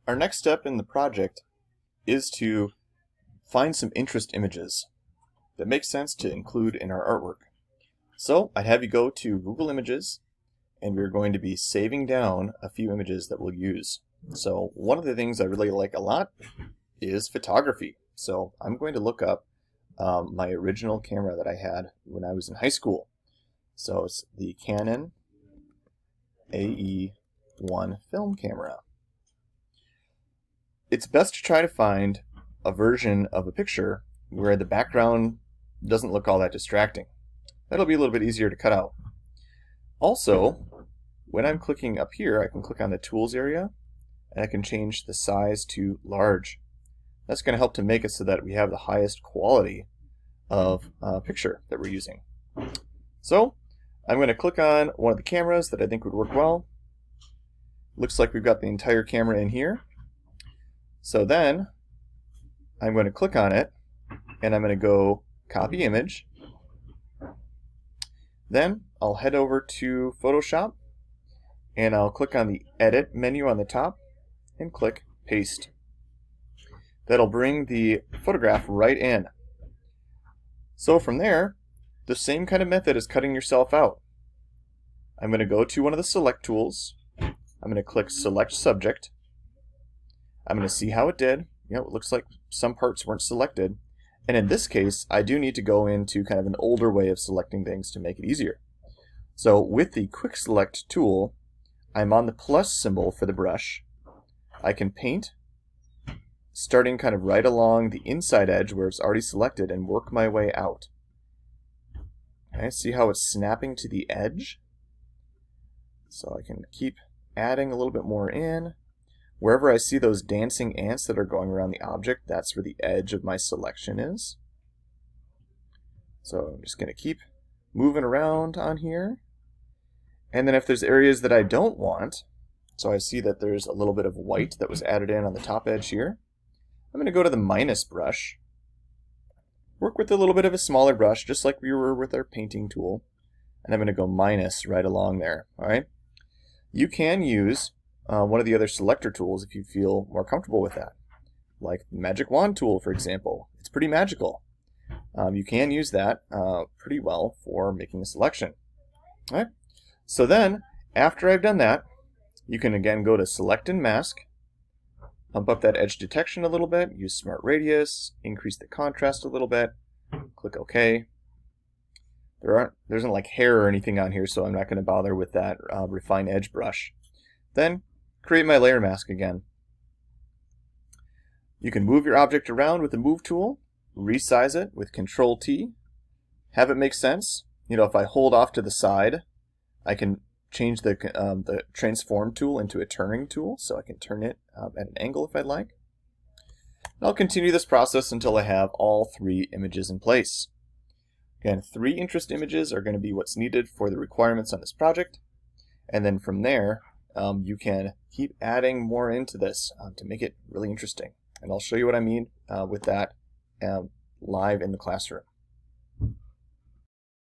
Our next step in the project is to find some interest images that make sense to include in our artwork. So I'd have you go to Google Images, and we're going to be saving down a few images that we'll use. So one of the things I really like a lot is photography. So I'm going to look up my original camera that I had when I was in high school. So it's the Canon AE1 film camera. It's best to try to find a version of a picture where the background doesn't look all that distracting. That'll be a little bit easier to cut out. Also, when I'm clicking up here, I can click on the Tools area, and I can change the size to large. That's going to help to make it so that we have the highest quality of picture that we're using. So, I'm going to click on one of the cameras that I think would work well. Looks like we've got the entire camera in here. So then, I'm going to click on it, and I'm going to go Copy Image. Then, I'll head over to Photoshop, and I'll click on the Edit menu on the top, and click Paste. That'll bring the photograph right in. So from there, the same kind of method as cutting yourself out. I'm going to go to one of the Select tools. I'm going to click Select Subject. I'm going to see how it did. It looks like some parts weren't selected. And in this case, I do need to go into kind of an older way of selecting things to make it easier. So with the Quick Select tool, I'm on the plus symbol for the brush. I can paint, starting kind of right along the inside edge where it's already selected, and work my way out. Okay, see how it's snapping to the edge? So I can keep adding a little bit more in. Wherever I see those dancing ants that are going around the object, that's where the edge of my selection is. So I'm just going to keep moving around on here. And then if there's areas that I don't want, so I see that there's a little bit of white that was added in on the top edge here, I'm going to go to the minus brush, work with a little bit of a smaller brush, just like we were with our painting tool, and I'm going to go minus right along there. All right. You can use one of the other selector tools if you feel more comfortable with that, like the Magic Wand tool, for example. It's pretty magical. You can use that pretty well for making a selection. All right. So then, after I've done that, you can again go to Select and Mask, pump up that edge detection a little bit, use Smart Radius, increase the contrast a little bit, click OK. There isn't like hair or anything on here, so I'm not going to bother with that Refine Edge brush. Then, create my layer mask again. You can move your object around with the Move tool, resize it with Control T, have it make sense. If I hold off to the side, I can change the Transform tool into a turning tool, so I can turn it at an angle if I'd like. And I'll continue this process until I have all three images in place. Again, 3 interest images are going to be what's needed for the requirements on this project, and then from there, you can keep adding more into this to make it really interesting. And I'll show you what I mean with that live in the classroom.